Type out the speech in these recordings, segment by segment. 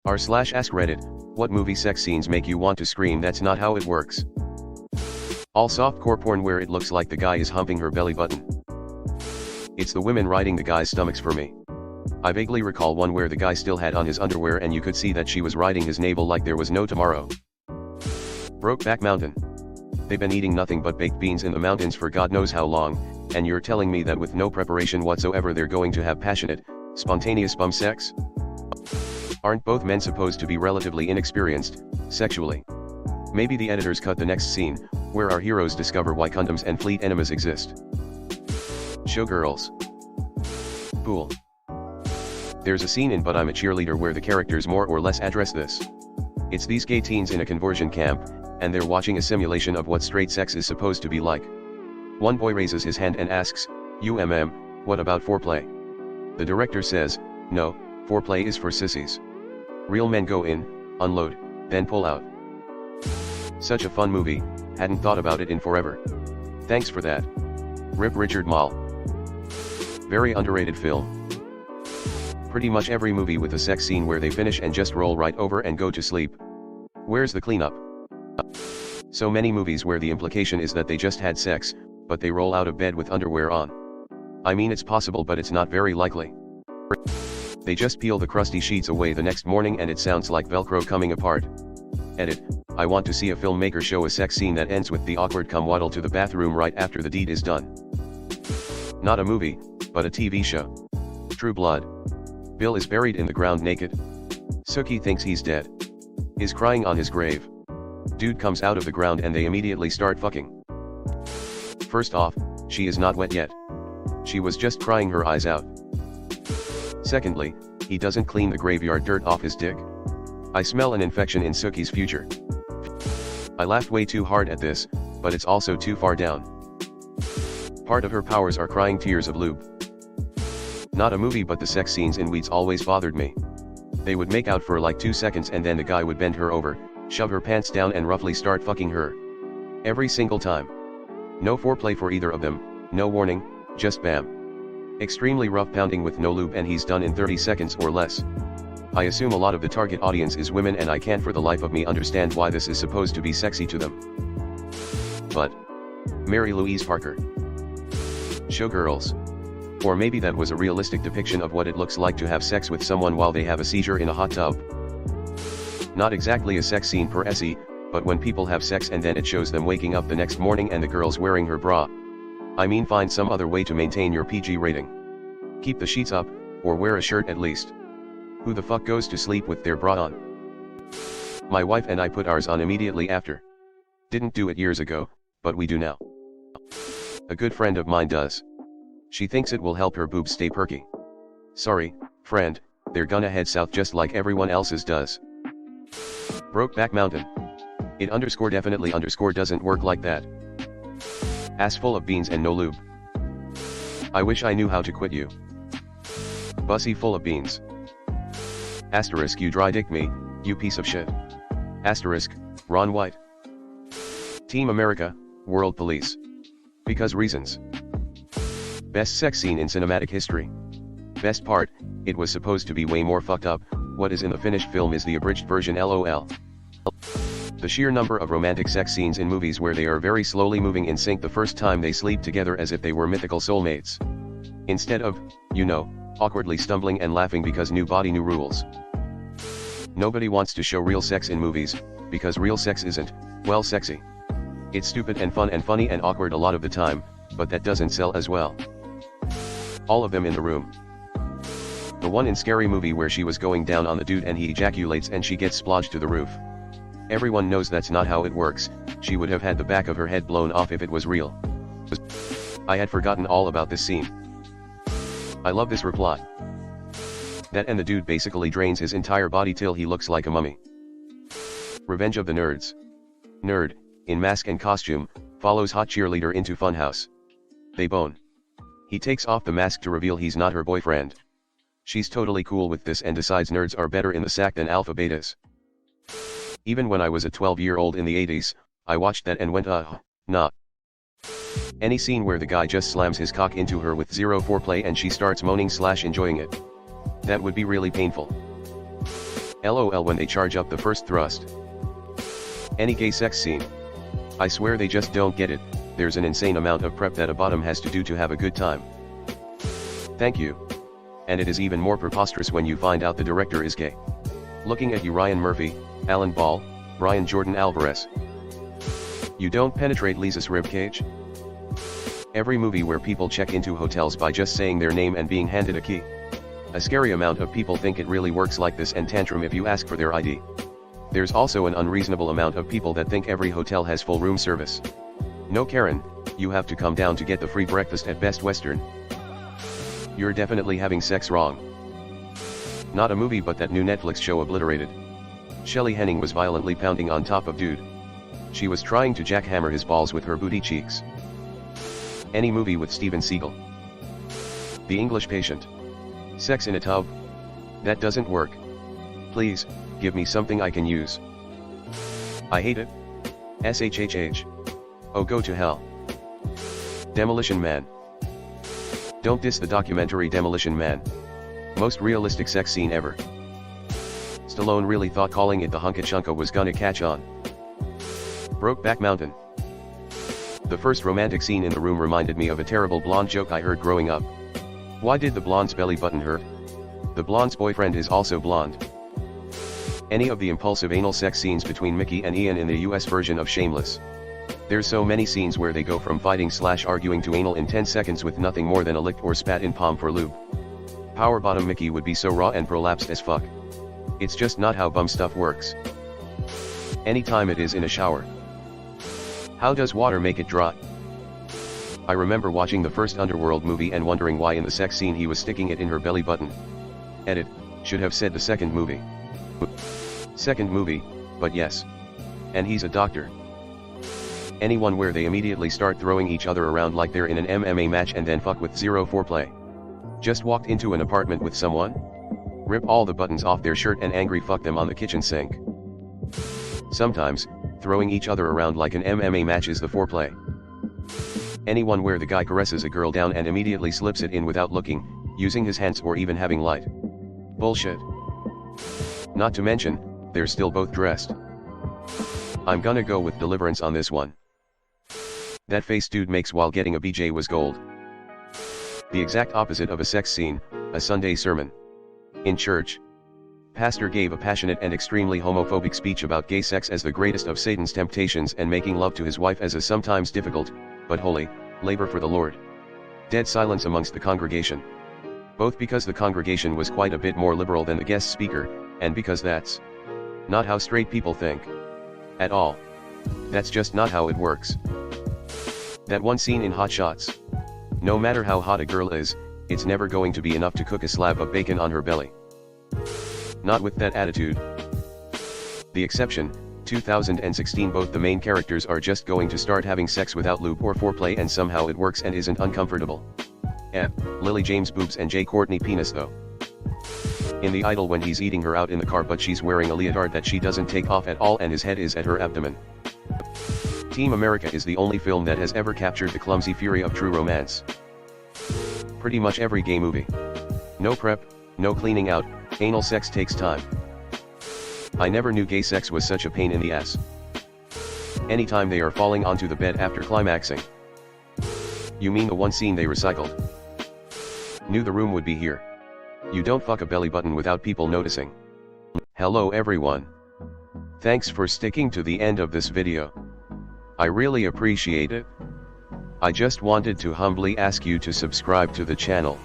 r/AskReddit, what movie sex scenes make you want to scream? That's not how it works. All softcore porn where it looks like the guy is humping her belly button. It's the women riding the guy's stomachs for me. I vaguely recall one where the guy still had on his underwear and you could see that she was riding his navel like there was no tomorrow. Brokeback Mountain. They've been eating nothing but baked beans in the mountains for God knows how long, and you're telling me that with no preparation whatsoever they're going to have passionate, spontaneous bum sex? Aren't both men supposed to be relatively inexperienced, sexually? Maybe the editors cut the next scene, where our heroes discover why condoms and fleet enemas exist. Showgirls. Pool. There's a scene in But I'm a Cheerleader where the characters more or less address this. It's these gay teens in a conversion camp, and they're watching a simulation of what straight sex is supposed to be like. One boy raises his hand and asks, what about foreplay? The director says, no, foreplay is for sissies. Real men go in, unload, then pull out. Such a fun movie, hadn't thought about it in forever. Thanks for that. Rip Richard Mall. Very underrated film. Pretty much every movie with a sex scene where they finish and just roll right over and go to sleep. Where's the cleanup? So many movies where the implication is that they just had sex, but they roll out of bed with underwear on. I mean, it's possible, but it's not very likely. They just peel the crusty sheets away the next morning and it sounds like Velcro coming apart. Edit. I want to see a filmmaker show a sex scene that ends with the awkward come waddle to the bathroom right after the deed is done. Not a movie, but a TV show. True Blood. Bill is buried in the ground naked. Sookie thinks he's dead. Is crying on his grave. Dude comes out of the ground and they immediately start fucking. First off, she is not wet yet. She was just crying her eyes out. Secondly, he doesn't clean the graveyard dirt off his dick. I smell an infection in Sookie's future. I laughed way too hard at this, but it's also too far down. Part of her powers are crying tears of lube. Not a movie, but the sex scenes in Weeds always bothered me. They would make out for like 2 seconds and then the guy would bend her over, shove her pants down and roughly start fucking her. Every single time. No foreplay for either of them, no warning, just bam. Extremely rough pounding with no lube and he's done in 30 seconds or less. I assume a lot of the target audience is women and I can't for the life of me understand why this is supposed to be sexy to them. But Mary Louise Parker. Showgirls. Or maybe that was a realistic depiction of what it looks like to have sex with someone while they have a seizure in a hot tub. Not exactly a sex scene per se, but when people have sex and then it shows them waking up the next morning and the girl's wearing her bra. I mean, find some other way to maintain your PG rating. Keep the sheets up, or wear a shirt at least. Who the fuck goes to sleep with their bra on? My wife and I put ours on immediately after. Didn't do it years ago, but we do now. A good friend of mine does. She thinks it will help her boobs stay perky. Sorry, friend, they're gonna head south just like everyone else's does. Brokeback Mountain. It definitely doesn't work like that. Ass full of beans and no lube. I wish I knew how to quit you. Bussy full of beans. Asterisk, you dry dick me, you piece of shit. Asterisk, Ron White. Team America, World Police. Because reasons. Best sex scene in cinematic history. Best part, it was supposed to be way more fucked up. What is in the finished film is the abridged version, lol. The sheer number of romantic sex scenes in movies where they are very slowly moving in sync the first time they sleep together as if they were mythical soulmates. Instead of, awkwardly stumbling and laughing because new body, new rules. Nobody wants to show real sex in movies, because real sex isn't, well, sexy. It's stupid and fun and funny and awkward a lot of the time, but that doesn't sell as well. All of them in the room. The one in Scary Movie where she was going down on the dude and he ejaculates and she gets splodged to the roof. Everyone knows that's not how it works. She would have had the back of her head blown off if it was real. I had forgotten all about this scene. I love this reply. That and the dude basically drains his entire body till he looks like a mummy. Revenge of the Nerds. Nerd, in mask and costume, follows hot cheerleader into funhouse. They bone. He takes off the mask to reveal he's not her boyfriend. She's totally cool with this and decides nerds are better in the sack than alpha betas. Even when I was a 12-year-old in the 80s, I watched that and went nah. Any scene where the guy just slams his cock into her with zero foreplay and she starts moaning / enjoying it. That would be really painful. LOL when they charge up the first thrust. Any gay sex scene. I swear they just don't get it, there's an insane amount of prep that a bottom has to do to have a good time. Thank you. And it is even more preposterous when you find out the director is gay. Looking at you Ryan Murphy, Alan Ball, Brian Jordan Alvarez. You don't penetrate Lisa's ribcage? Every movie where people check into hotels by just saying their name and being handed a key. A scary amount of people think it really works like this and tantrum if you ask for their ID. There's also an unreasonable amount of people that think every hotel has full room service. No Karen, you have to come down to get the free breakfast at Best Western. You're definitely having sex wrong. Not a movie but that new Netflix show Obliterated. Shelley Henning was violently pounding on top of dude. She was trying to jackhammer his balls with her booty cheeks. Any movie with Steven Seagal. The English Patient. Sex in a tub? That doesn't work. Please, give me something I can use. I hate it. SHHH. Oh go to hell. Demolition Man. Don't diss the documentary Demolition Man. Most realistic sex scene ever. Stallone really thought calling it the Hunka Chunka was gonna catch on. Brokeback Mountain. The first romantic scene in the room reminded me of a terrible blonde joke I heard growing up. Why did the blonde's belly button hurt? The blonde's boyfriend is also blonde. Any of the impulsive anal sex scenes between Mickey and Ian in the US version of Shameless. There's so many scenes where they go from fighting/arguing to anal in 10 seconds with nothing more than a lick or spat in palm for lube. Power bottom Mickey would be so raw and prolapsed as fuck. It's just not how bum stuff works. Anytime it is in a shower. How does water make it dry? I remember watching the first Underworld movie and wondering why in the sex scene he was sticking it in her belly button. Edit, should have said the second movie. Second movie, but yes. And he's a doctor. Anyone where they immediately start throwing each other around like they're in an MMA match and then fuck with zero foreplay. Just walked into an apartment with someone? Rip all the buttons off their shirt and angry fuck them on the kitchen sink. Sometimes, throwing each other around like an MMA match is the foreplay. Anyone where the guy caresses a girl down and immediately slips it in without looking, using his hands or even having light. Bullshit. Not to mention, they're still both dressed. I'm gonna go with Deliverance on this one. That face dude makes while getting a BJ was gold. The exact opposite of a sex scene, a Sunday sermon. In church. Pastor gave a passionate and extremely homophobic speech about gay sex as the greatest of Satan's temptations and making love to his wife as a sometimes difficult, but holy, labor for the Lord. Dead silence amongst the congregation. Both because the congregation was quite a bit more liberal than the guest speaker, and because that's not how straight people think. At all. That's just not how it works. That one scene in Hot Shots. No matter how hot a girl is, it's never going to be enough to cook a slab of bacon on her belly. Not with that attitude. The exception, 2016 both the main characters are just going to start having sex without lube or foreplay and somehow it works and isn't uncomfortable. Lily James boobs and Jay Courtney penis though. In The Idol when he's eating her out in the car but she's wearing a leotard that she doesn't take off at all and his head is at her abdomen. Team America is the only film that has ever captured the clumsy fury of true romance. Pretty much every gay movie. No prep, no cleaning out, anal sex takes time. I never knew gay sex was such a pain in the ass. Anytime they are falling onto the bed after climaxing. You mean the one scene they recycled? Knew the room would be here. You don't fuck a belly button without people noticing. Hello everyone. Thanks for sticking to the end of this video. I really appreciate it. I just wanted to humbly ask you to subscribe to the channel.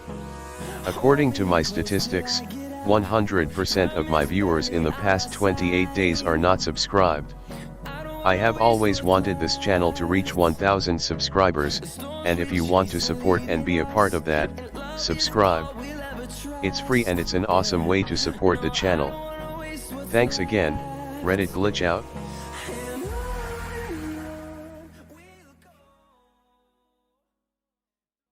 According to my statistics, 100% of my viewers in the past 28 days are not subscribed. I have always wanted this channel to reach 1000 subscribers, and if you want to support and be a part of that, subscribe. It's free and it's an awesome way to support the channel. Thanks again, Reddit glitch out.